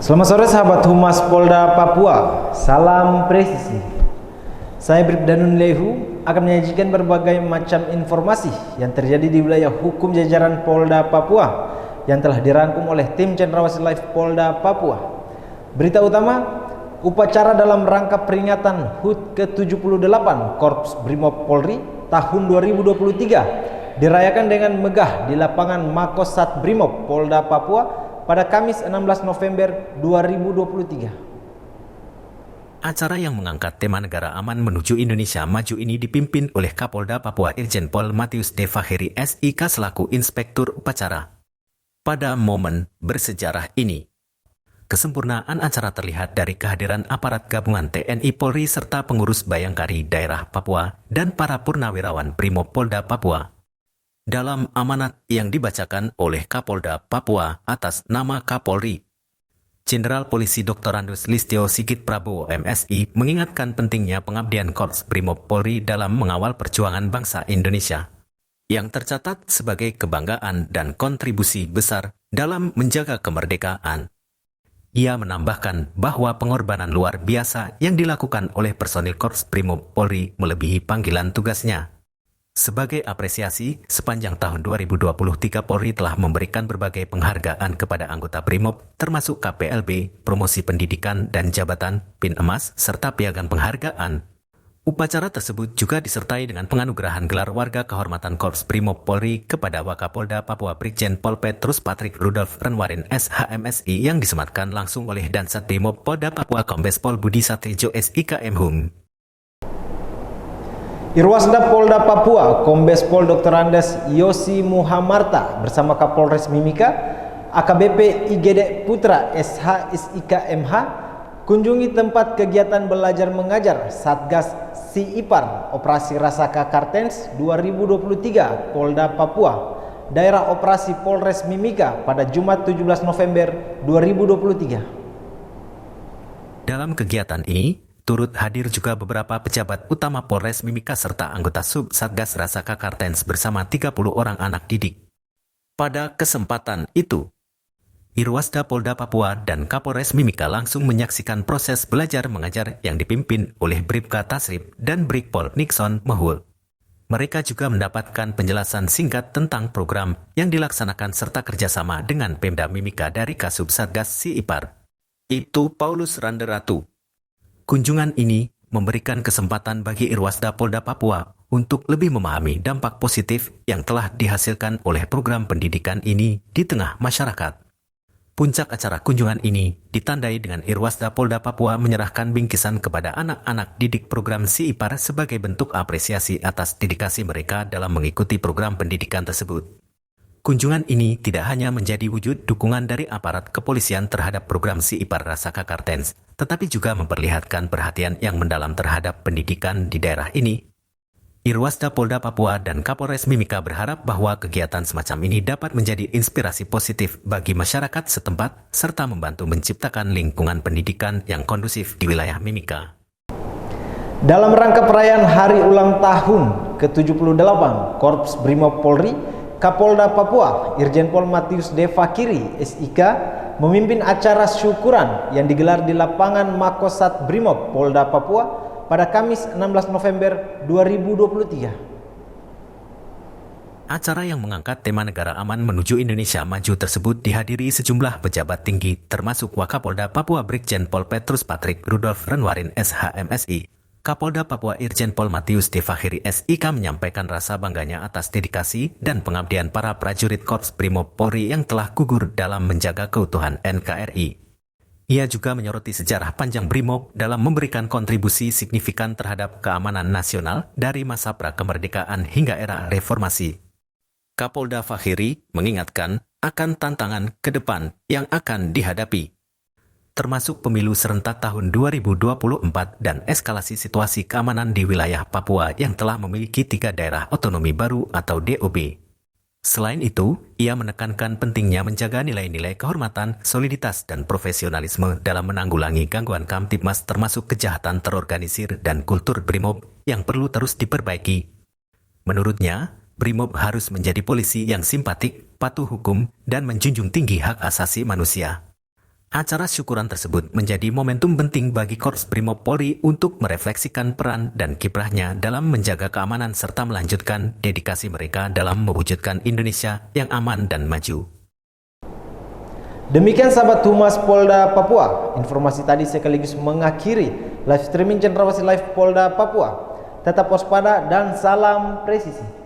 Selamat sore sahabat Humas Polda Papua, salam presisi. Saya Bribda Nun Lehu akan menyajikan berbagai macam informasi yang terjadi di wilayah hukum jajaran Polda Papua yang telah dirangkum oleh tim Cendrawasih Live Polda Papua. Berita utama, upacara dalam rangka peringatan HUT ke-78 Korps Brimob Polri tahun 2023 dirayakan dengan megah di lapangan Makosat Brimob Polda Papua pada Kamis 16 November 2023. Acara yang mengangkat tema negara aman menuju Indonesia Maju ini dipimpin oleh Kapolda Papua Irjen Pol Matius Devaheri SIK selaku Inspektur Upacara. Pada momen bersejarah ini, kesempurnaan acara terlihat dari kehadiran aparat gabungan TNI Polri serta pengurus Bayangkari daerah Papua dan para purnawirawan Brimob Polda Papua. Dalam amanat yang dibacakan oleh Kapolda Papua atas nama Kapolri, Jenderal Polisi Dr. Andes Listio Sigit Prabowo MSI mengingatkan pentingnya pengabdian Korps Brimob Polri dalam mengawal perjuangan bangsa Indonesia, yang tercatat sebagai kebanggaan dan kontribusi besar dalam menjaga kemerdekaan. Ia menambahkan bahwa pengorbanan luar biasa yang dilakukan oleh personil Korps Brimob Polri melebihi panggilan tugasnya. Sebagai apresiasi, sepanjang tahun 2023 Polri telah memberikan berbagai penghargaan kepada anggota Brimob, termasuk KPLB, promosi pendidikan dan jabatan, PIN emas, serta piagam penghargaan. Upacara tersebut juga disertai dengan penganugerahan gelar warga kehormatan Korps Brimob Polri kepada Wakapolda Papua Brigjen Pol Petrus Patrick Rudolf Renwarin SHMSI yang disematkan langsung oleh Dansat Brimob Polda Papua Kombes Pol Budi Satrejo SIK Mhum. Irwasda Polda Papua, Kombes Pol Dr. Andes Yosi Muhamarta bersama Kapolres Mimika, AKBP IGD Putra SH SIK MH kunjungi tempat kegiatan belajar mengajar Satgas SIIPAR Operasi Rasaka Kartens 2023 Polda Papua, Daerah Operasi Polres Mimika pada Jumat 17 November 2023. Dalam kegiatan ini, turut hadir juga beberapa pejabat utama Polres Mimika serta anggota Sub Satgas Rasaka Kartens bersama 30 orang anak didik. Pada kesempatan itu, Irwasda Polda Papua dan Kapolres Mimika langsung menyaksikan proses belajar mengajar yang dipimpin oleh Bribka Tasrib dan Brigpol Nixon Mehul. Mereka juga mendapatkan penjelasan singkat tentang program yang dilaksanakan serta kerjasama dengan Pemda Mimika dari Kasub Satgas SIIPAR. Itu Paulus Randeratu. Kunjungan ini memberikan kesempatan bagi Irwasda Polda Papua untuk lebih memahami dampak positif yang telah dihasilkan oleh program pendidikan ini di tengah masyarakat. Puncak acara kunjungan ini ditandai dengan Irwasda Polda Papua menyerahkan bingkisan kepada anak-anak didik program SIIPAR sebagai bentuk apresiasi atas dedikasi mereka dalam mengikuti program pendidikan tersebut. Kunjungan ini tidak hanya menjadi wujud dukungan dari aparat kepolisian terhadap program SIIPAR Rasaka Kartens, tetapi juga memperlihatkan perhatian yang mendalam terhadap pendidikan di daerah ini. Irwasda Polda Papua dan Kapolres Mimika berharap bahwa kegiatan semacam ini dapat menjadi inspirasi positif bagi masyarakat setempat, serta membantu menciptakan lingkungan pendidikan yang kondusif di wilayah Mimika. Dalam rangka perayaan Hari Ulang Tahun ke-78 Korps Brimob Polri, Kapolda Papua Irjen Pol Matius Devaheri SIK memimpin acara syukuran yang digelar di lapangan Makosat Brimob Polda Papua pada Kamis 16 November 2023. Acara yang mengangkat tema negara aman menuju Indonesia Maju tersebut dihadiri sejumlah pejabat tinggi termasuk Wakapolda Papua Brigjen Pol Petrus Patrick Rudolf Renwarin SHMSI. Kapolda Papua Irjen Pol Matius Devaheri SIK menyampaikan rasa bangganya atas dedikasi dan pengabdian para prajurit Korps Brimob Polri yang telah gugur dalam menjaga keutuhan NKRI. Ia juga menyoroti sejarah panjang Brimob dalam memberikan kontribusi signifikan terhadap keamanan nasional dari masa prakemerdekaan hingga era reformasi. Kapolda Devaheri mengingatkan akan tantangan ke depan yang akan dihadapi, termasuk pemilu serentak tahun 2024 dan eskalasi situasi keamanan di wilayah Papua yang telah memiliki 3 daerah otonomi baru atau DOB. Selain itu, ia menekankan pentingnya menjaga nilai-nilai kehormatan, soliditas, dan profesionalisme dalam menanggulangi gangguan Kamtibmas termasuk kejahatan terorganisir dan kultur Brimob yang perlu terus diperbaiki. Menurutnya, Brimob harus menjadi polisi yang simpatik, patuh hukum, dan menjunjung tinggi hak asasi manusia. Acara syukuran tersebut menjadi momentum penting bagi Korps Brimob Polri untuk merefleksikan peran dan kiprahnya dalam menjaga keamanan serta melanjutkan dedikasi mereka dalam mewujudkan Indonesia yang aman dan maju. Demikian sahabat Humas Polda Papua, informasi tadi sekaligus mengakhiri live streaming Cendrawasih Live Polda Papua. Tetap waspada dan salam presisi.